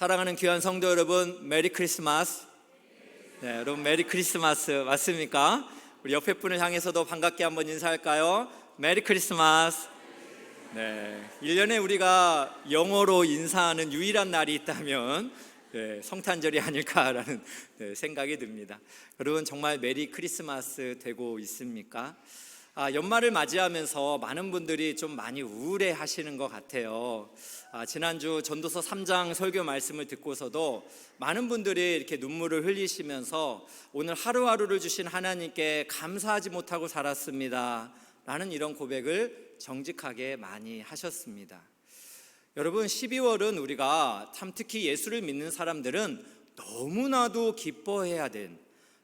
사랑하는 귀한 성도 여러분, 메리 크리스마스. 네, 여러분 메리 크리스마스 맞습니까? 우리 옆에 분을 향해서도 반갑게 한번 인사할까요? 메리 크리스마스. 네, 1년에 우리가 영어로 인사하는 유일한 날이 있다면 성탄절이 아닐까라는 생각이 듭니다. 여러분 정말 메리 크리스마스 되고 있습니까? 연말을 맞이하면서 많은 분들이 좀 많이 우울해 하시는 것 같아요. 지난주 전도서 3장 설교 말씀을 듣고서도 많은 분들이 이렇게 눈물을 흘리시면서 오늘 하루하루를 주신 하나님께 감사하지 못하고 살았습니다 라는 이런 고백을 정직하게 많이 하셨습니다. 여러분 12월은 우리가 참 특히 예수를 믿는 사람들은 너무나도 기뻐해야 된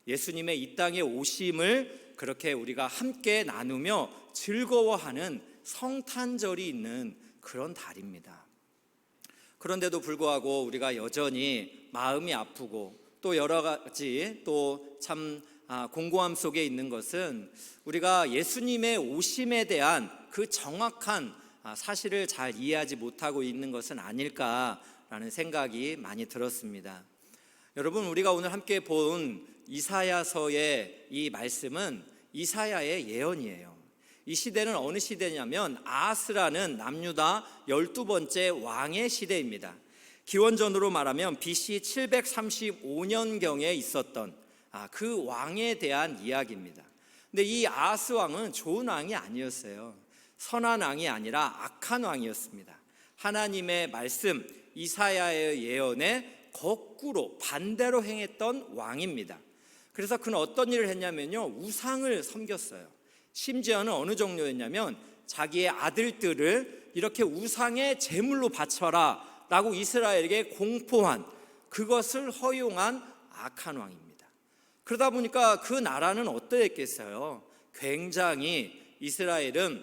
예수님의 이 땅에 오심을 그렇게 우리가 함께 나누며 즐거워하는 성탄절이 있는 그런 달입니다. 그런데도 불구하고 우리가 여전히 마음이 아프고 또 여러 가지 또 참 공고함 속에 있는 것은 우리가 예수님의 오심에 대한 그 정확한 사실을 잘 이해하지 못하고 있는 것은 아닐까라는 생각이 많이 들었습니다. 여러분 우리가 오늘 함께 본 이사야서의 이 말씀은 이사야의 예언이에요. 이 시대는 어느 시대냐면 아하스라는 남유다 12번째 왕의 시대입니다. 기원전으로 말하면 BC 735년경에 있었던 그 왕에 대한 이야기입니다. 근데 이 아하스 왕은 좋은 왕이 아니었어요. 선한 왕이 아니라 악한 왕이었습니다. 하나님의 말씀 이사야의 예언에 거꾸로 반대로 행했던 왕입니다. 그래서 그는 어떤 일을 했냐면요, 우상을 섬겼어요. 심지어는 어느 정도였냐면 자기의 아들들을 이렇게 우상의 제물로 바쳐라 라고 이스라엘에게 공포한, 그것을 허용한 악한 왕입니다. 그러다 보니까 그 나라는 어떠했겠어요? 굉장히 이스라엘은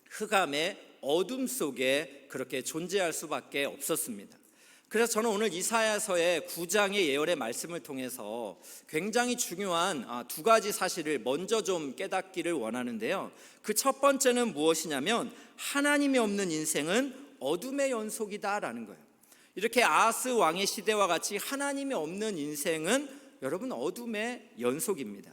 흑암의 어둠 속에 그렇게 존재할 수밖에 없었습니다. 그래서 저는 오늘 이사야서의 9장의 예언의 말씀을 통해서 굉장히 중요한 두 가지 사실을 먼저 좀 깨닫기를 원하는데요. 그 첫 번째는 무엇이냐면 하나님이 없는 인생은 어둠의 연속이다라는 거예요. 이렇게 아하스 왕의 시대와 같이 하나님이 없는 인생은 여러분 어둠의 연속입니다.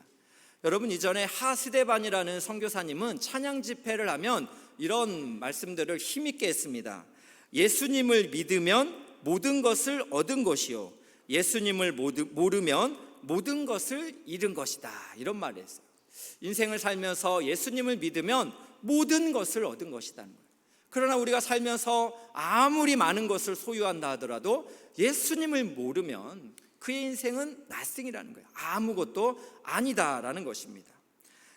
여러분 이전에 하스데반이라는 선교사님은 찬양 집회를 하면 이런 말씀들을 힘있게 했습니다. 예수님을 믿으면 모든 것을 얻은 것이요, 예수님을 모르면 모든 것을 잃은 것이다, 이런 말을 했어요. 인생을 살면서 예수님을 믿으면 모든 것을 얻은 것이라는 거예요. 그러나 우리가 살면서 아무리 많은 것을 소유한다 하더라도 예수님을 모르면 그의 인생은 nothing이라는 거예요. 아무것도 아니다라는 것입니다.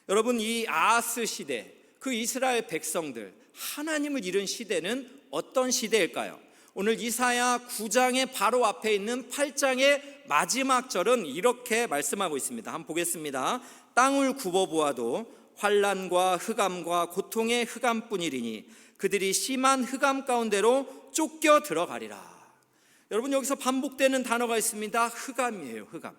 여러분 이 아하스 시대, 그 이스라엘 백성들, 하나님을 잃은 시대는 어떤 시대일까요? 오늘 이사야 9장의 바로 앞에 있는 8장의 마지막 절은 이렇게 말씀하고 있습니다. 한번 보겠습니다. 땅을 굽어보아도 환난과 흑암과 고통의 흑암뿐이리니 그들이 심한 흑암 가운데로 쫓겨 들어가리라. 여러분 여기서 반복되는 단어가 있습니다. 흑암이에요. 흑암.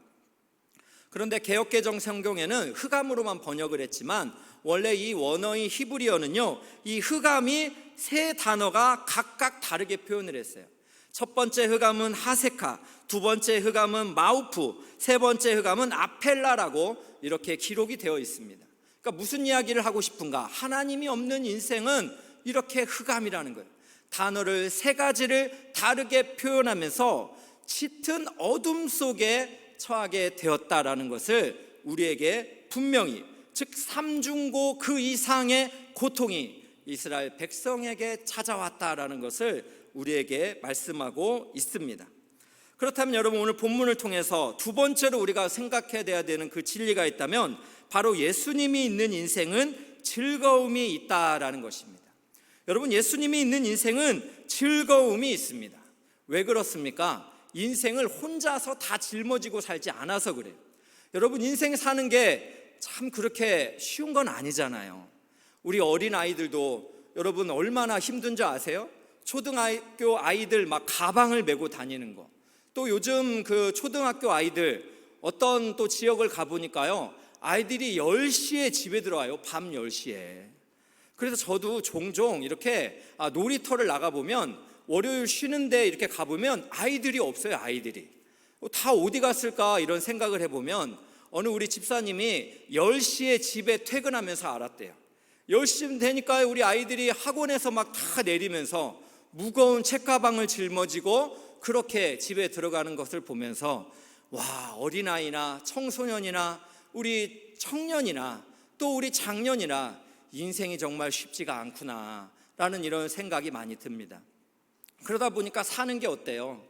그런데 개역개정 성경에는 흑암으로만 번역을 했지만 원래 이 원어의 히브리어는요, 이 흑암이 세 단어가 각각 다르게 표현을 했어요. 첫 번째 흑암은 하세카, 두 번째 흑암은 마우프, 세 번째 흑암은 아펠라라고 이렇게 기록이 되어 있습니다. 그러니까 무슨 이야기를 하고 싶은가? 하나님이 없는 인생은 이렇게 흑암이라는 거예요. 단어를 세 가지를 다르게 표현하면서 짙은 어둠 속에 처하게 되었다라는 것을 우리에게 분명히, 즉 삼중고 그 이상의 고통이 이스라엘 백성에게 찾아왔다라는 것을 우리에게 말씀하고 있습니다. 그렇다면 여러분 오늘 본문을 통해서 두 번째로 우리가 생각해야 되는 그 진리가 있다면 바로 예수님이 있는 인생은 즐거움이 있다라는 것입니다. 여러분 예수님이 있는 인생은 즐거움이 있습니다. 왜 그렇습니까? 인생을 혼자서 다 짊어지고 살지 않아서 그래요. 여러분 인생 사는 게 참 그렇게 쉬운 건 아니잖아요. 우리 어린 아이들도 여러분 얼마나 힘든 줄 아세요? 초등학교 아이들 막 가방을 메고 다니는 거. 또 요즘 그 초등학교 아이들 어떤 또 지역을 가보니까요, 아이들이 10시에 집에 들어와요. 밤 10시에. 그래서 저도 종종 이렇게 놀이터를 나가보면 월요일 쉬는데 이렇게 가보면 아이들이 없어요. 아이들이 다 어디 갔을까 이런 생각을 해보면 어느 우리 집사님이 10시에 집에 퇴근하면서 알았대요. 10시쯤 되니까 우리 아이들이 학원에서 막 다 내리면서 무거운 책가방을 짊어지고 그렇게 집에 들어가는 것을 보면서 와, 어린아이나 청소년이나 우리 청년이나 또 우리 장년이나 인생이 정말 쉽지가 않구나 라는 이런 생각이 많이 듭니다. 그러다 보니까 사는 게 어때요?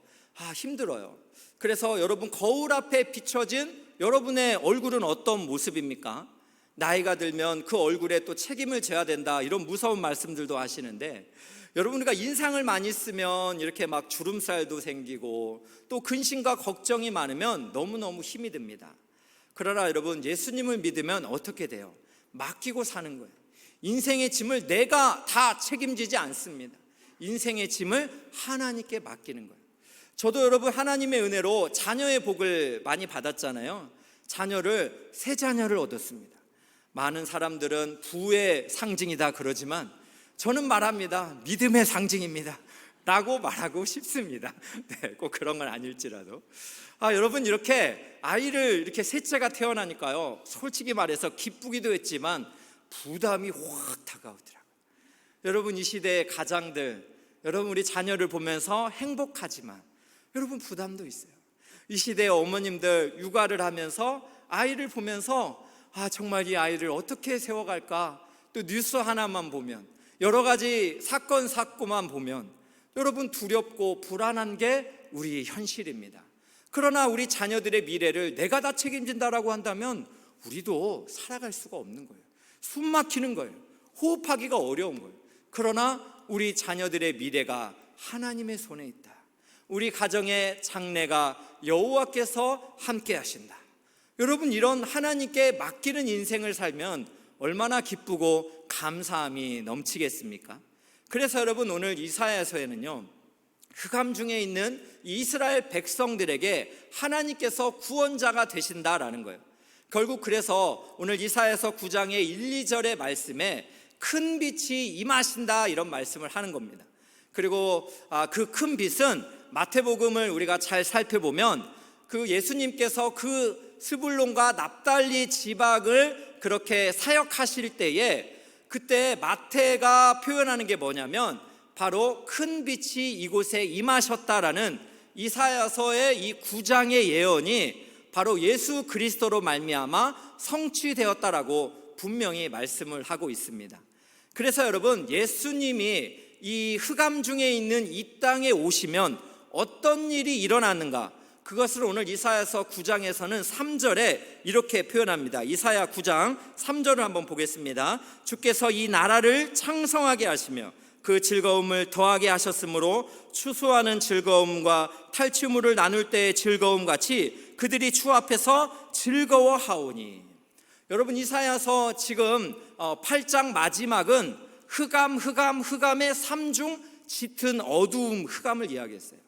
힘들어요. 그래서 여러분, 거울 앞에 비춰진 여러분의 얼굴은 어떤 모습입니까? 나이가 들면 그 얼굴에 또 책임을 져야 된다 이런 무서운 말씀들도 하시는데, 여러분, 우리가 인상을 많이 쓰면 이렇게 막 주름살도 생기고 또 근심과 걱정이 많으면 너무너무 힘이 듭니다. 그러나 여러분, 예수님을 믿으면 어떻게 돼요? 맡기고 사는 거예요. 인생의 짐을 내가 다 책임지지 않습니다. 인생의 짐을 하나님께 맡기는 거예요. 저도 여러분, 하나님의 은혜로 자녀의 복을 많이 받았잖아요. 세 자녀를 얻었습니다. 많은 사람들은 부의 상징이다 그러지만 저는 말합니다. 믿음의 상징입니다 라고 말하고 싶습니다. 네, 꼭 그런 건 아닐지라도. 여러분, 이렇게 아이를 이렇게 셋째가 태어나니까요, 솔직히 말해서 기쁘기도 했지만 부담이 확 다가오더라고요. 여러분, 이 시대의 가장들, 여러분, 우리 자녀를 보면서 행복하지만 여러분, 부담도 있어요. 이 시대의 어머님들 육아를 하면서 아이를 보면서 정말 이 아이를 어떻게 세워갈까, 또 뉴스 하나만 보면, 여러 가지 사건 사고만 보면 여러분, 두렵고 불안한 게 우리 현실입니다. 그러나 우리 자녀들의 미래를 내가 다 책임진다라고 한다면 우리도 살아갈 수가 없는 거예요. 숨 막히는 거예요. 호흡하기가 어려운 거예요. 그러나 우리 자녀들의 미래가 하나님의 손에 있다. 우리 가정의 장래가 여호와께서 함께 하신다. 여러분, 이런 하나님께 맡기는 인생을 살면 얼마나 기쁘고 감사함이 넘치겠습니까? 그래서 여러분, 오늘 이사야서에는요, 흑암 중에 있는 이스라엘 백성들에게 하나님께서 구원자가 되신다라는 거예요. 결국 그래서 오늘 이사야서 9장의 1, 2절의 말씀에 큰 빛이 임하신다 이런 말씀을 하는 겁니다. 그리고 그 큰 빛은 마태복음을 우리가 잘 살펴보면 그 예수님께서 그 스불론과 납달리 지방을 그렇게 사역하실 때에 그때 마태가 표현하는 게 뭐냐면 바로 큰 빛이 이곳에 임하셨다라는 이사야서의 이 9장의 예언이 바로 예수 그리스도로 말미암아 성취되었다라고 분명히 말씀을 하고 있습니다. 그래서 여러분, 예수님이 이 흑암 중에 있는 이 땅에 오시면 어떤 일이 일어나는가, 그것을 오늘 이사야서 9장에서는 3절에 이렇게 표현합니다. 이사야 9장 3절을 한번 보겠습니다. 주께서 이 나라를 창성하게 하시며 그 즐거움을 더하게 하셨으므로 추수하는 즐거움과 탈취물을 나눌 때의 즐거움 같이 그들이 주 앞에서 즐거워하오니. 여러분, 이사야서 지금 8장 마지막은 흑암의 3중 짙은 어두움 흑암을 이야기했어요.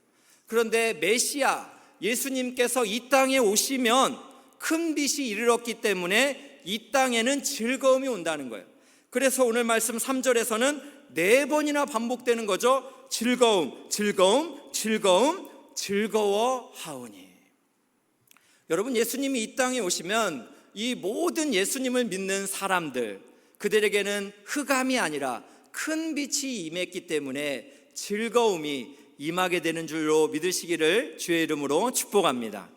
그런데 메시아 예수님께서 이 땅에 오시면 큰 빛이 이르렀기 때문에 이 땅에는 즐거움이 온다는 거예요. 그래서 오늘 말씀 3절에서는 4번이나 반복되는 거죠. 즐거움, 즐거움, 즐거움, 즐거워하오니. 여러분, 예수님이 이 땅에 오시면 이 모든 예수님을 믿는 사람들, 그들에게는 흑암이 아니라 큰 빛이 임했기 때문에 즐거움이 임하게 되는 줄로 믿으시기를 주의 이름으로 축복합니다.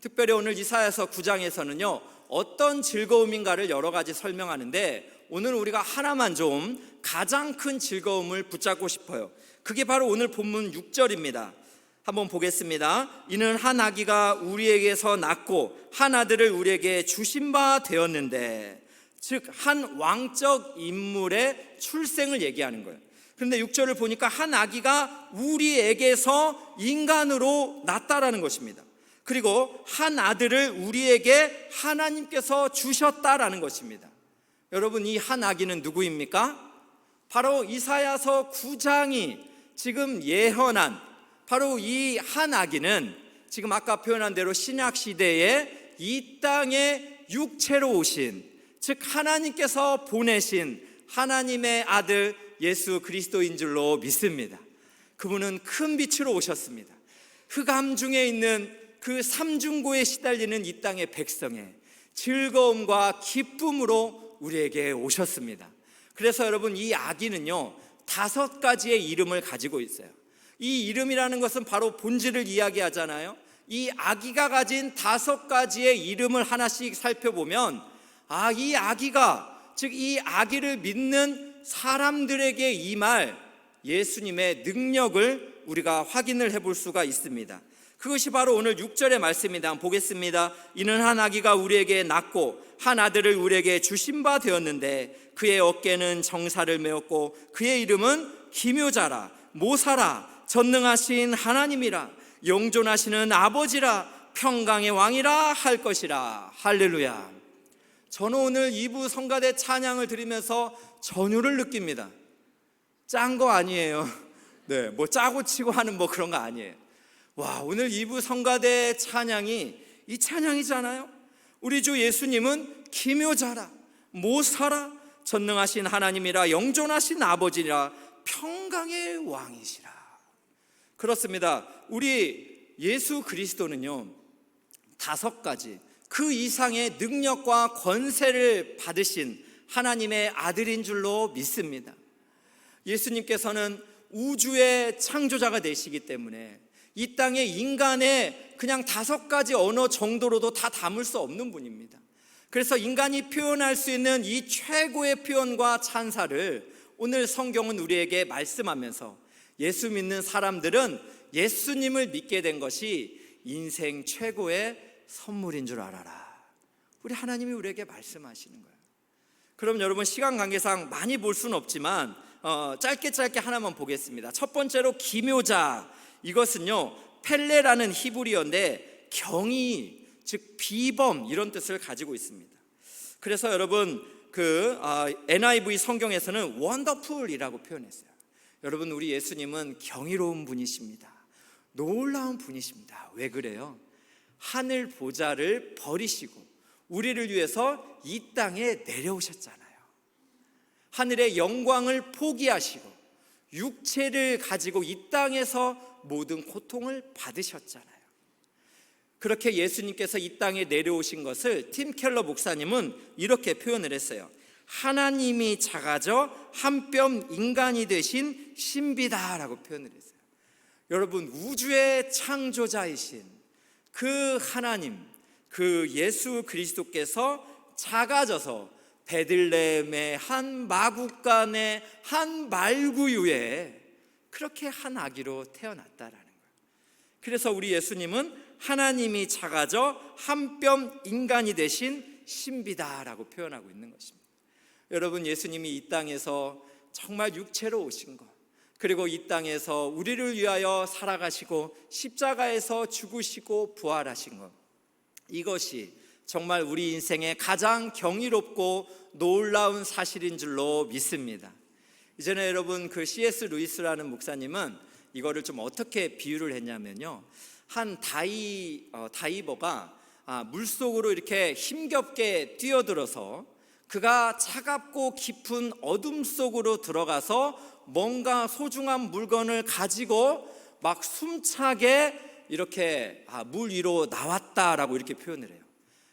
특별히 오늘 이사야서 9장에서는요, 어떤 즐거움인가를 여러 가지 설명하는데 오늘 우리가 하나만 좀 가장 큰 즐거움을 붙잡고 싶어요. 그게 바로 오늘 본문 6절입니다. 한번 보겠습니다. 이는 한 아기가 우리에게서 낳고 한 아들을 우리에게 주신 바 되었는데, 즉 한 왕적 인물의 출생을 얘기하는 거예요. 그런데 6절을 보니까 한 아기가 우리에게서 인간으로 낳았다라는 것입니다. 그리고 한 아들을 우리에게 하나님께서 주셨다라는 것입니다. 여러분, 이 한 아기는 누구입니까? 바로 이사야서 9장이 지금 예언한 바로 이 한 아기는 지금 아까 표현한 대로 신약 시대에 이 땅에 육체로 오신, 즉 하나님께서 보내신 하나님의 아들 예수 그리스도인 줄로 믿습니다. 그분은 큰 빛으로 오셨습니다. 흑암 중에 있는 그 삼중고에 시달리는 이 땅의 백성의 즐거움과 기쁨으로 우리에게 오셨습니다. 그래서 여러분, 이 아기는요 5가지의 이름을 가지고 있어요. 이 이름이라는 것은 바로 본질을 이야기하잖아요. 이 아기가 가진 5가지의 이름을 하나씩 살펴보면, 이 아기가, 즉 이 아기를 믿는 사람들에게 임할 예수님의 능력을 우리가 확인을 해볼 수가 있습니다. 그것이 바로 오늘 6절의 말씀입니다. 한번 보겠습니다. 이는 한 아기가 우리에게 낳고 한 아들을 우리에게 주신 바 되었는데 그의 어깨는 정사를 메었고 그의 이름은 기묘자라, 모사라, 전능하신 하나님이라, 영존하시는 아버지라, 평강의 왕이라 할 것이라. 할렐루야. 저는 오늘 2부 성가대 찬양을 들으면서 전율을 느낍니다. 짠 거 아니에요. 네, 뭐 짜고 치고 하는 뭐 그런 거 아니에요. 와, 오늘 2부 성가대 찬양이 이 찬양이잖아요. 우리 주 예수님은 기묘자라, 모사라, 전능하신 하나님이라, 영존하신 아버지라, 평강의 왕이시라. 그렇습니다. 우리 예수 그리스도는요 5가지 그 이상의 능력과 권세를 받으신 하나님의 아들인 줄로 믿습니다. 예수님께서는 우주의 창조자가 되시기 때문에 이 땅의 인간의 그냥 5가지 언어 정도로도 다 담을 수 없는 분입니다. 그래서 인간이 표현할 수 있는 이 최고의 표현과 찬사를 오늘 성경은 우리에게 말씀하면서, 예수 믿는 사람들은 예수님을 믿게 된 것이 인생 최고의 선물인 줄 알아라. 우리 하나님이 우리에게 말씀하시는 거예요. 그럼 여러분, 시간 관계상 많이 볼 수는 없지만 짧게 하나만 보겠습니다. 첫 번째로 기묘자, 이것은요 펠레라는 히브리어인데 경이, 즉 비범, 이런 뜻을 가지고 있습니다. 그래서 여러분 NIV 성경에서는 원더풀이라고 표현했어요. 여러분, 우리 예수님은 경이로운 분이십니다. 놀라운 분이십니다. 왜 그래요? 하늘 보좌를 버리시고 우리를 위해서 이 땅에 내려오셨잖아요. 하늘의 영광을 포기하시고 육체를 가지고 이 땅에서 모든 고통을 받으셨잖아요. 그렇게 예수님께서 이 땅에 내려오신 것을 팀 켈러 목사님은 이렇게 표현을 했어요. 하나님이 작아져 한 뼘 인간이 되신 신비다라고 표현을 했어요. 여러분, 우주의 창조자이신 그 하나님, 그 예수 그리스도께서 작아져서 베들레헴의 한 마구간의 한 말구유에 그렇게 한 아기로 태어났다라는 거예요. 그래서 우리 예수님은 하나님이 작아져 한 뼘 인간이 되신 신비다라고 표현하고 있는 것입니다. 여러분, 예수님이 이 땅에서 정말 육체로 오신 것, 그리고 이 땅에서 우리를 위하여 살아가시고 십자가에서 죽으시고 부활하신 것, 이것이 정말 우리 인생의 가장 경이롭고 놀라운 사실인 줄로 믿습니다. 이전에 여러분 C.S. 루이스라는 목사님은 이거를 좀 어떻게 비유를 했냐면요, 한 다이버가 물속으로 이렇게 힘겹게 뛰어들어서 그가 차갑고 깊은 어둠 속으로 들어가서 뭔가 소중한 물건을 가지고 막 숨차게 이렇게 물 위로 나왔다라고 이렇게 표현을 해요.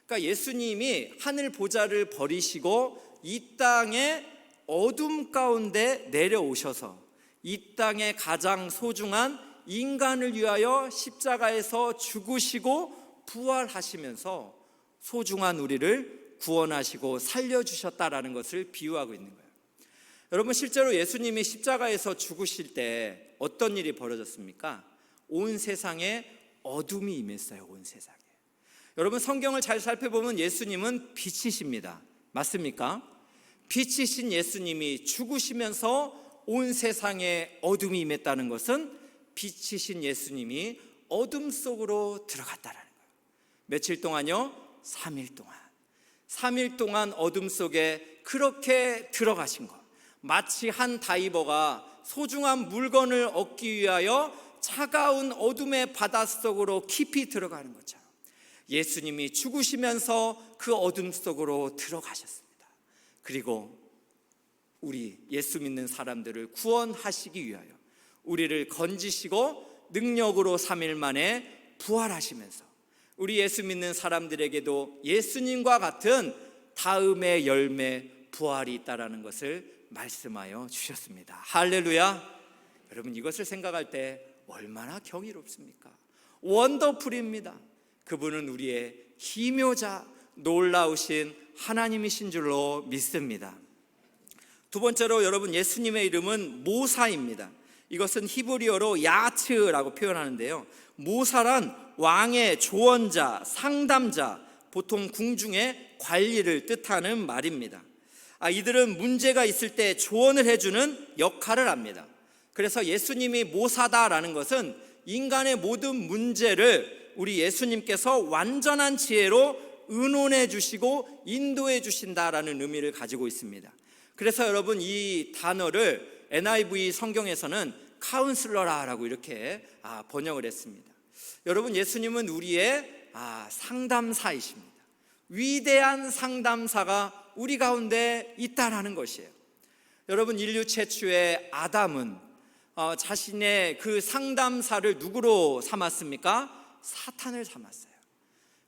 그러니까 예수님이 하늘 보좌를 버리시고 이 땅의 어둠 가운데 내려오셔서 이 땅의 가장 소중한 인간을 위하여 십자가에서 죽으시고 부활하시면서 소중한 우리를 구원하시고 살려주셨다라는 것을 비유하고 있는 거예요. 여러분, 실제로 예수님이 십자가에서 죽으실 때 어떤 일이 벌어졌습니까? 온 세상에 어둠이 임했어요. 온 세상에. 여러분, 성경을 잘 살펴보면 예수님은 빛이십니다. 맞습니까? 빛이신 예수님이 죽으시면서 온 세상에 어둠이 임했다는 것은 빛이신 예수님이 어둠 속으로 들어갔다는 거예요. 며칠 동안요? 3일 동안. 3일 동안 어둠 속에 그렇게 들어가신 것, 마치 한 다이버가 소중한 물건을 얻기 위하여 차가운 어둠의 바닷속으로 깊이 들어가는 것처럼 예수님이 죽으시면서 그 어둠 속으로 들어가셨습니다. 그리고 우리 예수 믿는 사람들을 구원하시기 위하여 우리를 건지시고 능력으로 3일 만에 부활하시면서 우리 예수 믿는 사람들에게도 예수님과 같은 다음의 열매 부활이 있다라는 것을 말씀하여 주셨습니다. 할렐루야. 여러분, 이것을 생각할 때 얼마나 경이롭습니까? 원더풀입니다. 그분은 우리의 기묘자, 놀라우신 하나님이신 줄로 믿습니다. 두 번째로 여러분, 예수님의 이름은 모사입니다. 이것은 히브리어로 야츠라고 표현하는데요, 모사란 왕의 조언자, 상담자, 보통 궁중의 관리를 뜻하는 말입니다. 이들은 문제가 있을 때 조언을 해주는 역할을 합니다. 그래서 예수님이 모사다라는 것은 인간의 모든 문제를 우리 예수님께서 완전한 지혜로 의논해 주시고 인도해 주신다라는 의미를 가지고 있습니다. 그래서 여러분, 이 단어를 NIV 성경에서는 카운슬러라고 이렇게 번역을 했습니다. 여러분, 예수님은 우리의 상담사이십니다. 위대한 상담사가 우리 가운데 있다라는 것이에요. 여러분, 인류 최초의 아담은 자신의 그 상담사를 누구로 삼았습니까? 사탄을 삼았어요.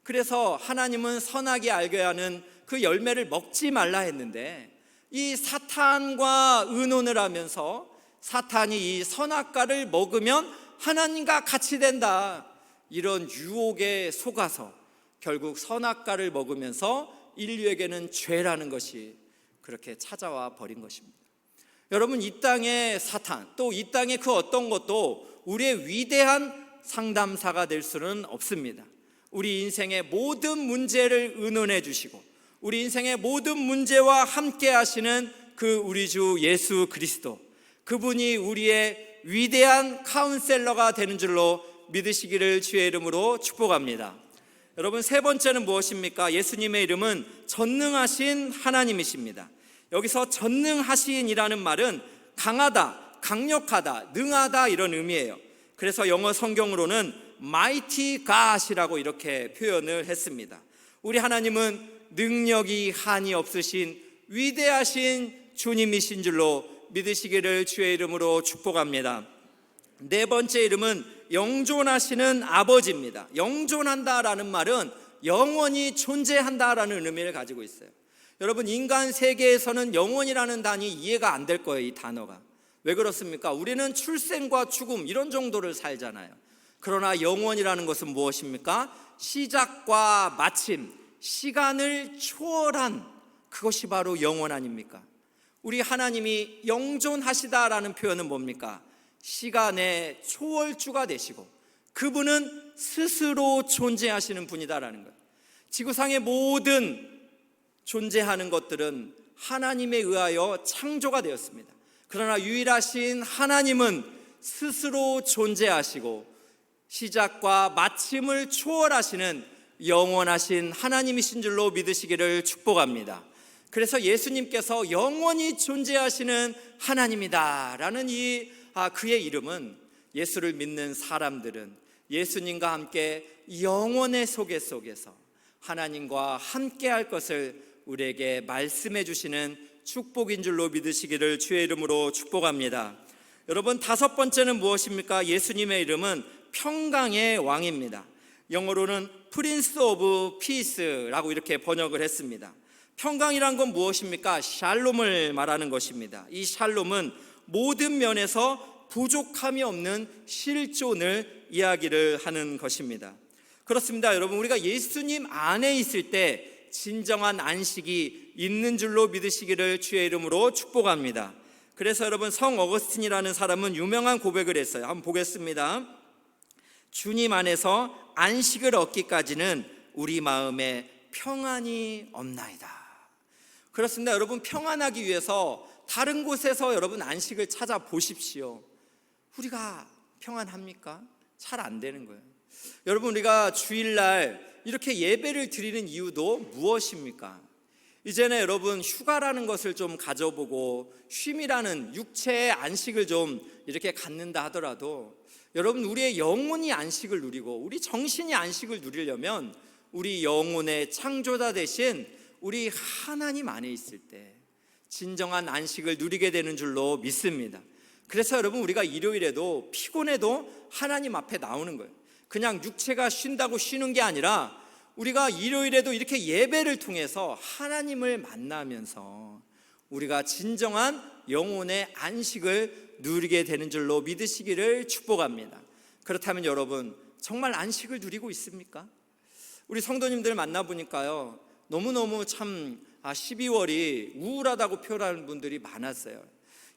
그래서 하나님은 선하게 알게 하는 그 열매를 먹지 말라 했는데, 이 사탄과 의논을 하면서 사탄이 이 선악과를 먹으면 하나님과 같이 된다, 이런 유혹에 속아서 결국 선악과를 먹으면서 인류에게는 죄라는 것이 그렇게 찾아와 버린 것입니다. 여러분, 이 땅의 사탄, 또 이 땅의 그 어떤 것도 우리의 위대한 상담사가 될 수는 없습니다. 우리 인생의 모든 문제를 의논해 주시고 우리 인생의 모든 문제와 함께 하시는 그 우리 주 예수 그리스도, 그분이 우리의 위대한 카운셀러가 되는 줄로 믿으시기를 주의 이름으로 축복합니다. 여러분, 세 번째는 무엇입니까? 예수님의 이름은 전능하신 하나님이십니다. 여기서 전능하신이라는 말은 강하다, 강력하다, 능하다 이런 의미예요. 그래서 영어 성경으로는 mighty God이라고 이렇게 표현을 했습니다. 우리 하나님은 능력이 한이 없으신 위대하신 주님이신 줄로 믿으시기를 주의 이름으로 축복합니다. 네 번째 이름은 영존하시는 아버지입니다. 영존한다라는 말은 영원히 존재한다라는 의미를 가지고 있어요. 여러분, 인간 세계에서는 영원이라는 단위 이해가 안 될 거예요. 이 단어가 왜 그렇습니까? 우리는 출생과 죽음 이런 정도를 살잖아요. 그러나 영원이라는 것은 무엇입니까? 시작과 마침, 시간을 초월한 그것이 바로 영원 아닙니까? 우리 하나님이 영존하시다라는 표현은 뭡니까? 시간의 초월주가 되시고 그분은 스스로 존재하시는 분이다라는 거예요. 지구상의 모든 존재하는 것들은 하나님에 의하여 창조가 되었습니다. 그러나 유일하신 하나님은 스스로 존재하시고 시작과 마침을 초월하시는 영원하신 하나님이신 줄로 믿으시기를 축복합니다. 그래서 예수님께서 영원히 존재하시는 하나님이다라는 그의 이름은 예수를 믿는 사람들은 예수님과 함께 영원의 속에서 하나님과 함께 할 것을 우리에게 말씀해 주시는 축복인 줄로 믿으시기를 주의 이름으로 축복합니다. 여러분, 다섯 번째는 무엇입니까? 예수님의 이름은 평강의 왕입니다. 영어로는 Prince of Peace라고 이렇게 번역을 했습니다. 평강이란 건 무엇입니까? 샬롬을 말하는 것입니다. 이 샬롬은 모든 면에서 부족함이 없는 실존을 이야기를 하는 것입니다. 그렇습니다. 여러분, 우리가 예수님 안에 있을 때 진정한 안식이 있는 줄로 믿으시기를 주의 이름으로 축복합니다. 그래서 여러분, 성 어거스틴이라는 사람은 유명한 고백을 했어요. 한번 보겠습니다. 주님 안에서 안식을 얻기까지는 우리 마음에 평안이 없나이다. 그렇습니다. 여러분, 평안하기 위해서 다른 곳에서 여러분 안식을 찾아보십시오. 우리가 평안합니까? 잘 안 되는 거예요. 여러분, 우리가 주일날 이렇게 예배를 드리는 이유도 무엇입니까? 이제는 여러분, 휴가라는 것을 좀 가져보고 쉼이라는 육체의 안식을 좀 이렇게 갖는다 하더라도 여러분, 우리의 영혼이 안식을 누리고 우리 정신이 안식을 누리려면 우리 영혼의 창조자 되신 우리 하나님 안에 있을 때 진정한 안식을 누리게 되는 줄로 믿습니다. 그래서 여러분, 우리가 일요일에도 피곤해도 하나님 앞에 나오는 거예요. 그냥 육체가 쉰다고 쉬는 게 아니라 우리가 일요일에도 이렇게 예배를 통해서 하나님을 만나면서 우리가 진정한 영혼의 안식을 누리게 되는 줄로 믿으시기를 축복합니다. 그렇다면 여러분, 정말 안식을 누리고 있습니까? 우리 성도님들 만나보니까요, 너무너무 참 12월이 우울하다고 표현하는 분들이 많았어요.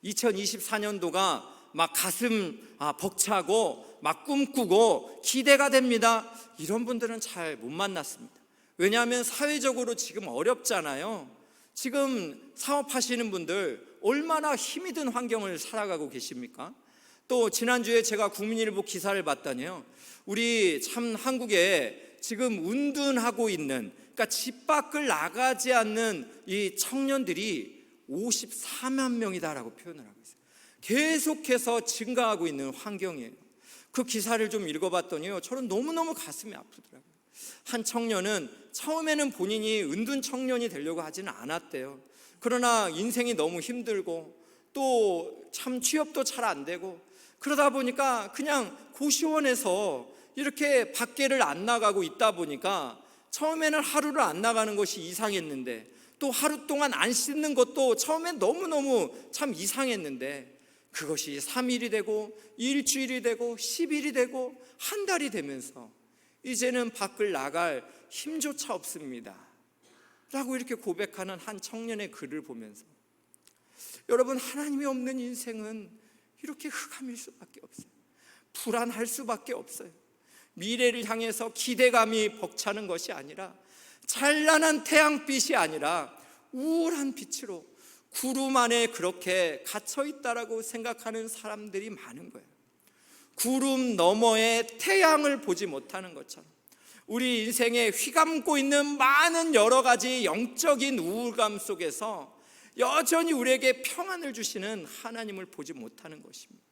2024년도가 막 가슴 벅차고 막 꿈꾸고 기대가 됩니다. 이런 분들은 잘 못 만났습니다. 왜냐하면 사회적으로 지금 어렵잖아요. 지금 사업하시는 분들 얼마나 힘이 든 환경을 살아가고 계십니까? 또 지난주에 제가 국민일보 기사를 봤더니요, 우리 참 한국에 지금 운둔하고 있는, 그러니까 집 밖을 나가지 않는 이 청년들이 54만 명이다라고 표현을 하고 있어요. 계속해서 증가하고 있는 환경이에요. 그 기사를 좀 읽어봤더니요, 저는 너무너무 가슴이 아프더라고요. 한 청년은 처음에는 본인이 은둔 청년이 되려고 하지는 않았대요. 그러나 인생이 너무 힘들고 또 참 취업도 잘 안 되고 그러다 보니까 그냥 고시원에서 이렇게 밖에를 안 나가고 있다 보니까 처음에는 하루를 안 나가는 것이 이상했는데, 또 하루 동안 안 씻는 것도 처음엔 너무너무 참 이상했는데, 그것이 3일이 되고 일주일이 되고 10일이 되고 한 달이 되면서 이제는 밖을 나갈 힘조차 없습니다 라고 이렇게 고백하는 한 청년의 글을 보면서, 여러분, 하나님이 없는 인생은 이렇게 흑암일 수밖에 없어요. 불안할 수밖에 없어요. 미래를 향해서 기대감이 벅차는 것이 아니라, 찬란한 태양빛이 아니라 우울한 빛으로 구름 안에 그렇게 갇혀있다라고 생각하는 사람들이 많은 거예요. 구름 너머에 태양을 보지 못하는 것처럼 우리 인생에 휘감고 있는 많은 여러 가지 영적인 우울감 속에서 여전히 우리에게 평안을 주시는 하나님을 보지 못하는 것입니다.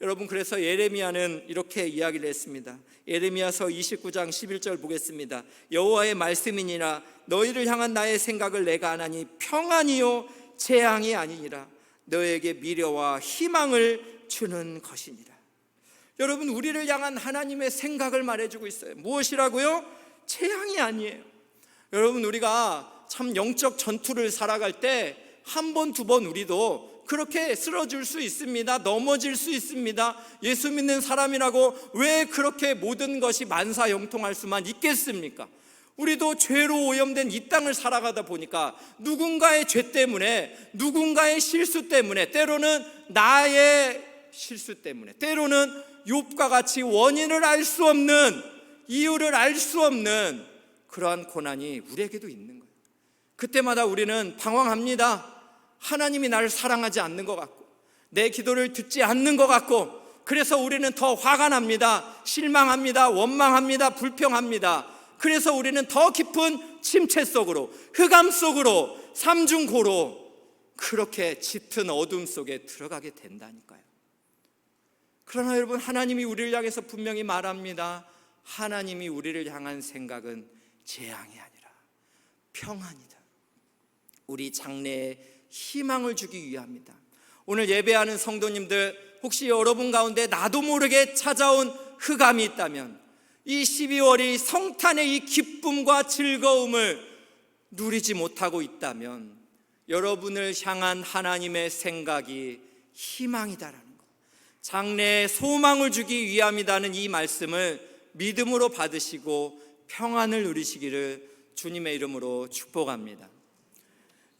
여러분, 그래서 예레미야는 이렇게 이야기를 했습니다. 예레미야서 29장 11절 보겠습니다. 여호와의 말씀이니라 너희를 향한 나의 생각을 내가 아나니 평안이요 재앙이 아니니라 너에게 미래와 희망을 주는 것이니라. 여러분, 우리를 향한 하나님의 생각을 말해주고 있어요. 무엇이라고요? 재앙이 아니에요. 여러분, 우리가 참 영적 전투를 살아갈 때 한 번, 두 번 우리도 그렇게 쓰러질 수 있습니다. 넘어질 수 있습니다. 예수 믿는 사람이라고 왜 그렇게 모든 것이 만사형통할 수만 있겠습니까? 우리도 죄로 오염된 이 땅을 살아가다 보니까 누군가의 죄 때문에, 누군가의 실수 때문에, 때로는 나의 실수 때문에, 때로는 욥과 같이 원인을 알 수 없는, 이유를 알 수 없는 그러한 고난이 우리에게도 있는 거예요. 그때마다 우리는 방황합니다. 하나님이 나를 사랑하지 않는 것 같고, 내 기도를 듣지 않는 것 같고, 그래서 우리는 더 화가 납니다. 실망합니다. 원망합니다. 불평합니다. 그래서 우리는 더 깊은 침체 속으로, 흑암 속으로, 삼중고로 그렇게 짙은 어둠 속에 들어가게 된다니까요. 그러나 여러분, 하나님이 우리를 향해서 분명히 말합니다. 하나님이 우리를 향한 생각은 재앙이 아니라 평안이다. 우리 장래에 희망을 주기 위함이다. 오늘 예배하는 성도님들, 혹시 여러분 가운데 나도 모르게 찾아온 흑암이 있다면, 이 12월이 성탄의 이 기쁨과 즐거움을 누리지 못하고 있다면, 여러분을 향한 하나님의 생각이 희망이다라는 것, 장래에 소망을 주기 위함이라는 이 말씀을 믿음으로 받으시고 평안을 누리시기를 주님의 이름으로 축복합니다.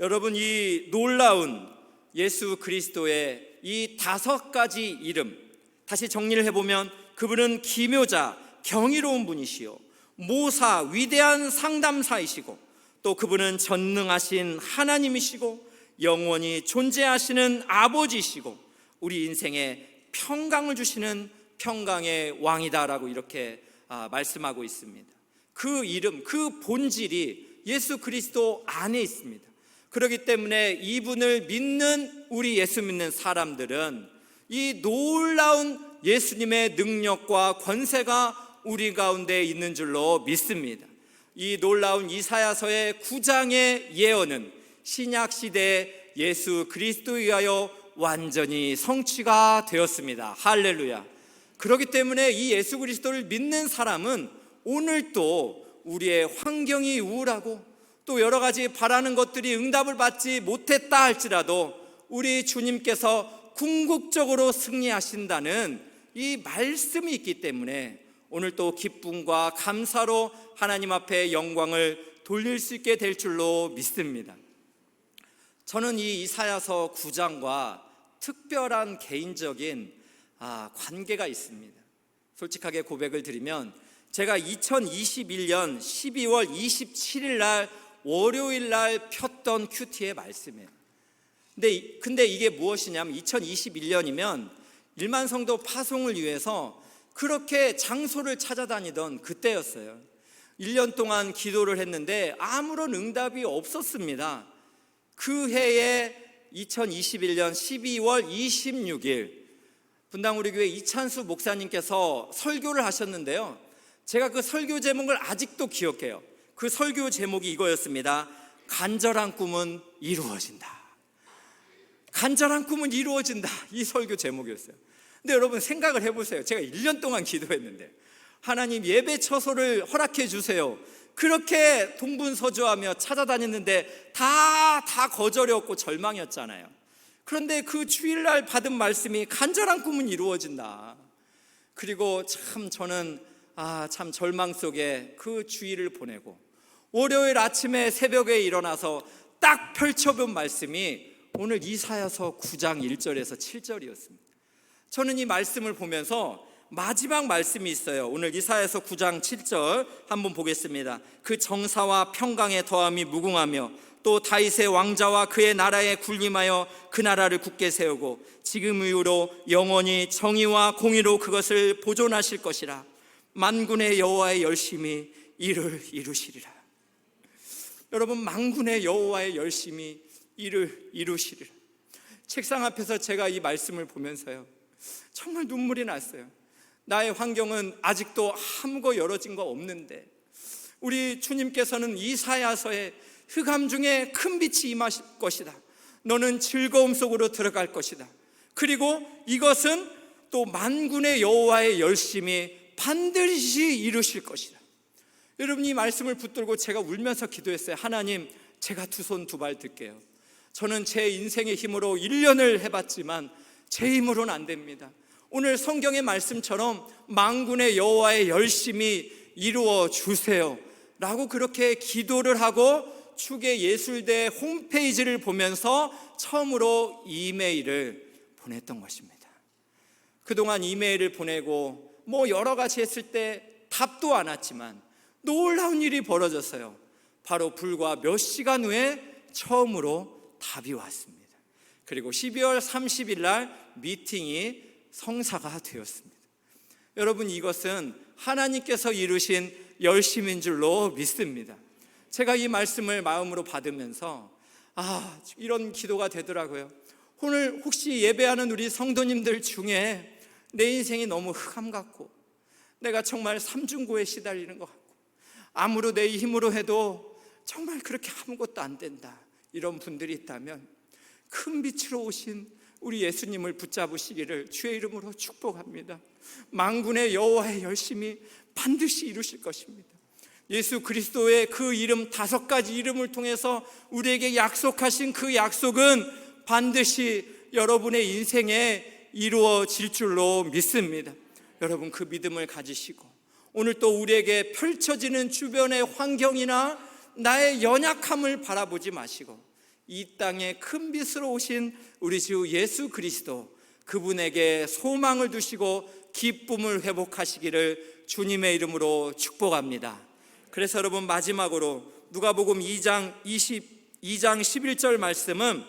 여러분, 이 놀라운 예수 그리스도의 이 5가지 이름, 다시 정리를 해보면, 그분은 기묘자, 경이로운 분이시요, 모사, 위대한 상담사이시고, 또 그분은 전능하신 하나님이시고, 영원히 존재하시는 아버지시고, 우리 인생에 평강을 주시는 평강의 왕이다라고 이렇게 말씀하고 있습니다. 그 이름, 그 본질이 예수 그리스도 안에 있습니다. 그렇기 때문에 이분을 믿는 우리 예수 믿는 사람들은 이 놀라운 예수님의 능력과 권세가 우리 가운데 있는 줄로 믿습니다. 이 놀라운 이사야서의 9장의 예언은 신약시대에 예수 그리스도에 의하여 완전히 성취가 되었습니다. 할렐루야. 그렇기 때문에 이 예수 그리스도를 믿는 사람은 오늘도 우리의 환경이 우울하고 또 여러 가지 바라는 것들이 응답을 받지 못했다 할지라도 우리 주님께서 궁극적으로 승리하신다는 이 말씀이 있기 때문에 오늘 또 기쁨과 감사로 하나님 앞에 영광을 돌릴 수 있게 될 줄로 믿습니다. 저는 이 이사야서 9장과 특별한 개인적인 관계가 있습니다. 솔직하게 고백을 드리면 제가 2021년 12월 27일 날 월요일 날 폈던 큐티의 말씀이에요. 근데 이게 무엇이냐면 2021년이면 1만 성도 파송을 위해서 그렇게 장소를 찾아다니던 그때였어요. 1년 동안 기도를 했는데 아무런 응답이 없었습니다. 그 해에 2021년 12월 26일 분당 우리 교회 이찬수 목사님께서 설교를 하셨는데요, 제가 그 설교 제목을 아직도 기억해요. 그 설교 제목이 이거였습니다. 간절한 꿈은 이루어진다. 간절한 꿈은 이루어진다. 이 설교 제목이었어요. 근데 여러분 생각을 해보세요. 제가 1년 동안 기도했는데 하나님 예배 처소를 허락해 주세요. 그렇게 동분서주하며 찾아다녔는데 다 거절이었고 절망이었잖아요. 그런데 그 주일날 받은 말씀이 간절한 꿈은 이루어진다. 그리고 참 저는 참 절망 속에 그 주일을 보내고 월요일 아침에 새벽에 일어나서 딱 펼쳐본 말씀이 오늘 이사야서 9장 1절에서 7절이었습니다. 저는 이 말씀을 보면서 마지막 말씀이 있어요. 오늘 이사야서 9장 7절 한번 보겠습니다. 그 정사와 평강의 더함이 무궁하며 또 다윗의 왕자와 그의 나라에 군림하여 그 나라를 굳게 세우고 지금 이후로 영원히 정의와 공의로 그것을 보존하실 것이라. 만군의 여호와의 열심히 이를 이루시리라. 여러분, 만군의 여호와의 열심히 이를 이루시리라. 책상 앞에서 제가 이 말씀을 보면서요, 정말 눈물이 났어요. 나의 환경은 아직도 아무거 열어진 거 없는데 우리 주님께서는 이사야서에 흑암 중에 큰 빛이 임하실 것이다. 너는 즐거움 속으로 들어갈 것이다. 그리고 이것은 또 만군의 여호와의 열심히 반드시 이루실 것이다. 여러분, 이 말씀을 붙들고 제가 울면서 기도했어요. 하나님, 제가 두 손 두 발 들게요. 저는 제 인생의 힘으로 1년을 해봤지만 제 힘으로는 안 됩니다. 오늘 성경의 말씀처럼 만군의 여호와의 열심히 이루어 주세요 라고 그렇게 기도를 하고 축의 예술대 홈페이지를 보면서 처음으로 이메일을 보냈던 것입니다. 그동안 이메일을 보내고 여러 가지 했을 때 답도 안 왔지만 놀라운 일이 벌어졌어요. 바로 불과 몇 시간 후에 처음으로 답이 왔습니다. 그리고 12월 30일 날 미팅이 성사가 되었습니다. 여러분, 이것은 하나님께서 이루신 열심인 줄로 믿습니다. 제가 이 말씀을 마음으로 받으면서 이런 기도가 되더라고요. 오늘 혹시 예배하는 우리 성도님들 중에 내 인생이 너무 흑암 같고 내가 정말 삼중고에 시달리는 것 같고 아무로 내 힘으로 해도 정말 그렇게 아무것도 안 된다, 이런 분들이 있다면 큰 빛으로 오신 우리 예수님을 붙잡으시기를 주의 이름으로 축복합니다. 만군의 여호와의 열심히 반드시 이루실 것입니다. 예수 그리스도의 그 이름 5가지 이름을 통해서 우리에게 약속하신 그 약속은 반드시 여러분의 인생에 이루어질 줄로 믿습니다. 여러분, 그 믿음을 가지시고 오늘 또 우리에게 펼쳐지는 주변의 환경이나 나의 연약함을 바라보지 마시고 이 땅에 큰 빛으로 오신 우리 주 예수 그리스도, 그분에게 소망을 두시고 기쁨을 회복하시기를 주님의 이름으로 축복합니다. 그래서 여러분, 마지막으로 누가복음 2장 11절 말씀은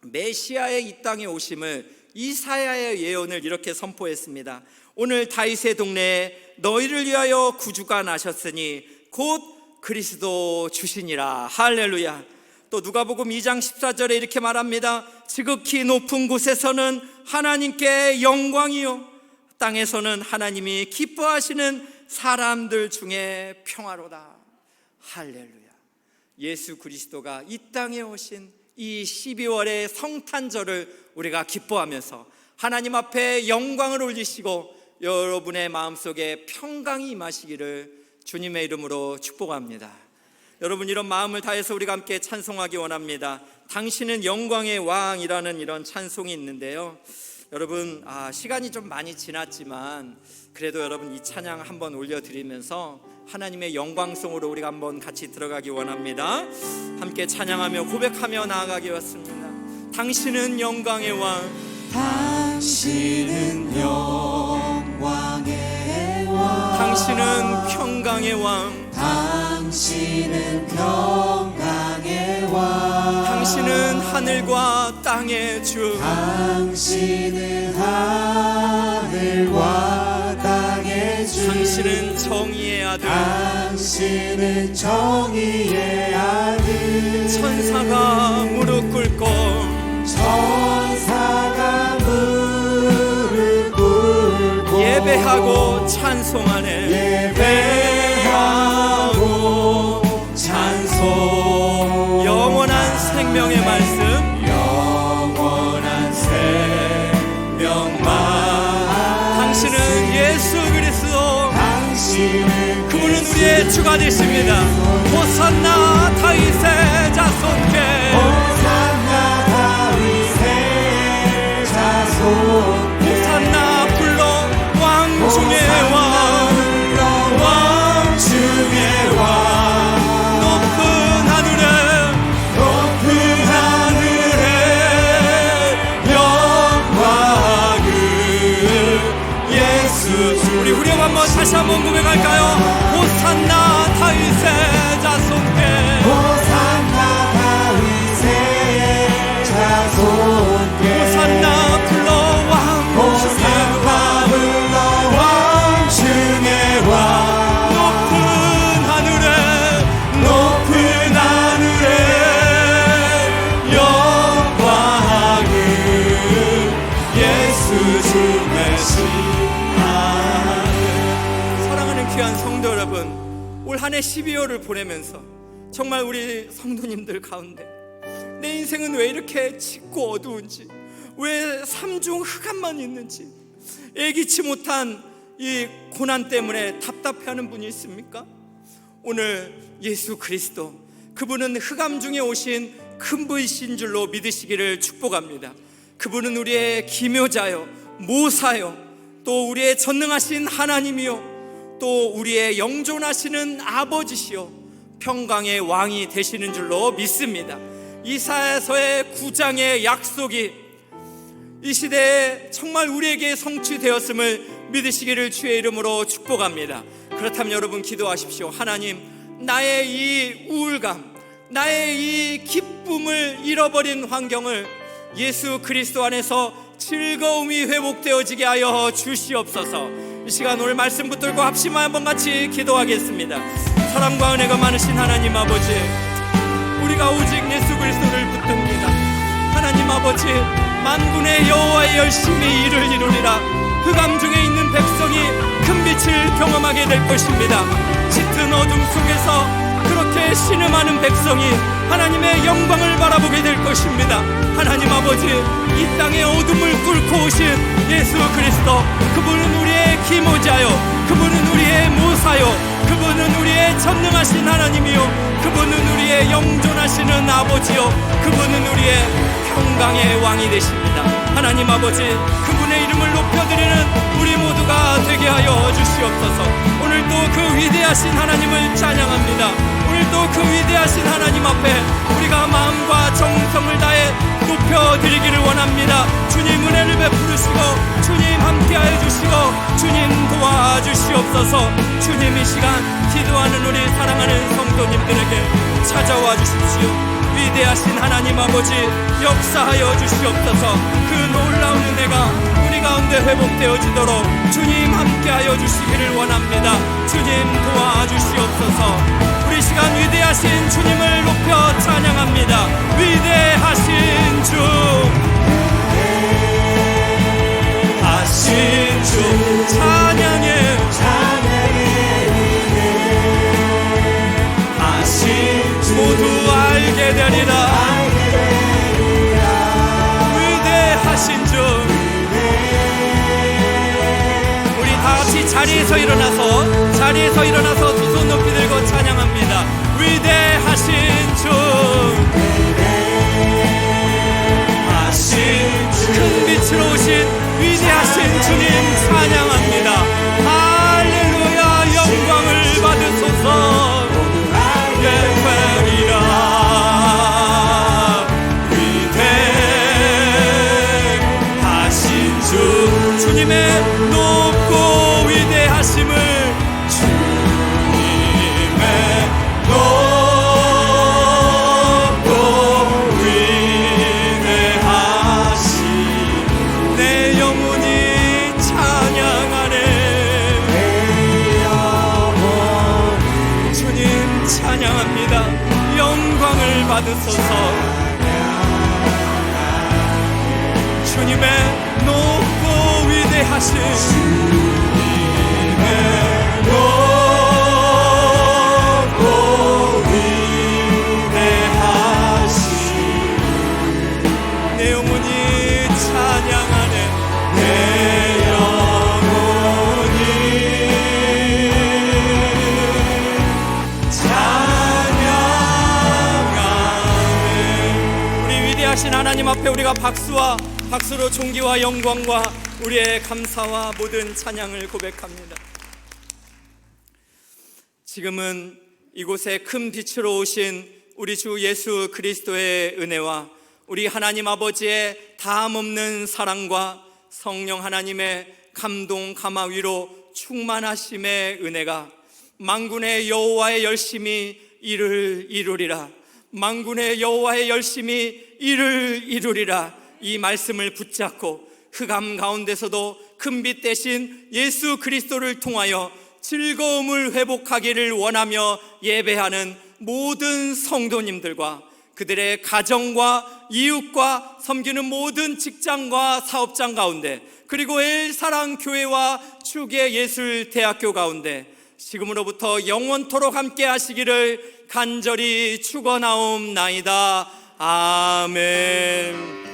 메시아의 이 땅에 오심을, 이사야의 예언을 이렇게 선포했습니다. 오늘 다윗의 동네에 너희를 위하여 구주가 나셨으니 곧 그리스도 주시니라. 할렐루야. 또 누가복음 2장 14절에 이렇게 말합니다. 지극히 높은 곳에서는 하나님께 영광이요 땅에서는 하나님이 기뻐하시는 사람들 중에 평화로다. 할렐루야. 예수 그리스도가 이 땅에 오신 이 12월의 성탄절을 우리가 기뻐하면서 하나님 앞에 영광을 올리시고 여러분의 마음속에 평강이 임하시기를 주님의 이름으로 축복합니다. 여러분, 이런 마음을 다해서 우리가 함께 찬송하기 원합니다. 당신은 영광의 왕이라는 이런 찬송이 있는데요, 여러분, 시간이 좀 많이 지났지만 그래도 여러분 이 찬양 한번 올려드리면서 하나님의 영광송으로 우리가 한번 같이 들어가기 원합니다. 함께 찬양하며 고백하며 나아가기 원합니다. 당신은 영광의 왕, 당신은 영광의 왕, 당신은 평강의 왕, 당신은 평강의 왕, 당신은 하늘과 땅의 주, 당신은 하늘과 땅의 주, 당신은 정의의 아들, 당신은 정의의 아들, 천사가 무릎 꿇고 천사가 무릎 꿇고 예배하고 찬송하네. 예배하고 찬송, 영원한 생명의 말씀, 영원한 생명만, 당신은 예수 그리스도, 당신은 그분은 우리의 주가 되십니다. 호산나 다윗의 자손께, 호산나 다윗의 자손, 호산나 불러 왕 중의 왕, 왕 중의 왕, 높은 하늘에 영광을 예수 주. 우리 후렴 한번 다시 한번 고백할까요? 호산나 다윗의 자손께, 호산나 다윗의 자손께, 호산나 불러 왕 호산나 불러 왕 중의 왕, 높은 하늘에, 높은 하늘에 영광을 예수 주 메시아를. 사랑하는 귀한 성도 여러분, 올 한 해 12월을 보내면서 정말 우리 성도님들 가운데 내 인생은 왜 이렇게 짙고 어두운지, 왜 삼중 흑암만 있는지, 예기치 못한 이 고난 때문에 답답해하는 분이 있습니까? 오늘 예수 그리스도, 그분은 흑암 중에 오신 큰 분이신 줄로 믿으시기를 축복합니다. 그분은 우리의 기묘자요, 모사요, 또 우리의 전능하신 하나님이요, 또 우리의 영존하시는 아버지시요, 평강의 왕이 되시는 줄로 믿습니다. 이사야서의 9장의 약속이 이 시대에 정말 우리에게 성취되었음을 믿으시기를 주의 이름으로 축복합니다. 그렇다면 여러분 기도하십시오. 하나님, 나의 이 우울감, 나의 이 기쁨을 잃어버린 환경을 예수 그리스도 안에서 즐거움이 회복되어지게 하여 주시옵소서. 이 시간 오늘 말씀 붙들고 합심하여 한번 같이 기도하겠습니다. 사랑과 은혜가 많으신 하나님 아버지, 우리가 오직 예수 그리스도를 붙듭니다. 하나님 아버지, 만군의 여호와의 열심히 일을 이루리라. 흑암 중에 있는 백성이 큰 빛을 경험하게 될 것입니다. 짙은 어둠 속에서 그렇게 신음하는 백성이 하나님의 영광을 바라보게 될 것입니다. 하나님 아버지, 이 땅의 어둠을 뚫고 오신 예수 그리스도, 그분은 우리의 기모자요, 그분은 우리의 모사요, 그분은 우리의 전능하신 하나님이요, 그분은 우리의 영존하시는 아버지요, 그분은 우리의 평강의 왕이 되십니다. 하나님 아버지, 그분의 이름을 높여드리는 우리 모두가 되게 하여 주시옵소서. 오늘도 그 위대하신 하나님을 찬양합니다. 오늘도 그 위대하신 하나님 앞에 우리가 마음과 정성을 다해 높여드리기를 원합니다. 주님 은혜를 베푸시고 주님 함께하여 주시고 주님 도와주시옵소서. 주님 이 시간 기도하는 우리 사랑하는 성도님들에게 찾아와 주십시오. 위대하신 하나님 아버지, 역사하여 주시옵소서. 그 놀라운 은혜가 우리 가운데 회복되어지도록 주님 함께하여 주시기를 원합니다. 주님 도와주시옵소서. 우리 시간 위대하신 주님을 높여 찬양합니다. 위대하신 주, 하신 주, 찬양해 하신 주, 모두 알게 되리라. 자리에서 일어나서 두 손 높이 들고 찬양합니다. 위대하신 주, 큰 빛으로 오신 위대하신 주님 찬양합니다. 할렐루야. 영광을 받으소서. 예배리라. 위대하신 주, 주님의 높고 위대하심을, 내 영혼이 찬양하네. 주님 찬양합니다. 영광을 받으소서. 주님의 높고 위대하신, 주님의 높고 위대하신, 내 영혼이 찬양하네. 내 영혼이 찬양하네. 우리 위대하신 하나님 앞에 우리가 박수로 존귀와 영광과 우리의 감사와 모든 찬양을 고백합니다. 지금은 이곳에 큰 빛으로 오신 우리 주 예수 그리스도의 은혜와 우리 하나님 아버지의 다함없는 사랑과 성령 하나님의 감동 감화 위로 충만하심의 은혜가 만군의 여호와의 열심히 이를 이루리라. 만군의 여호와의 열심히 이를 이루리라. 이 말씀을 붙잡고 흑암 가운데서도 큰 빛 대신 예수 그리스도를 통하여 즐거움을 회복하기를 원하며 예배하는 모든 성도님들과 그들의 가정과 이웃과 섬기는 모든 직장과 사업장 가운데, 그리고 엘사랑교회와 축의예술대학교 가운데 지금으로부터 영원토록 함께 하시기를 간절히 축원하옵나이다. 아멘.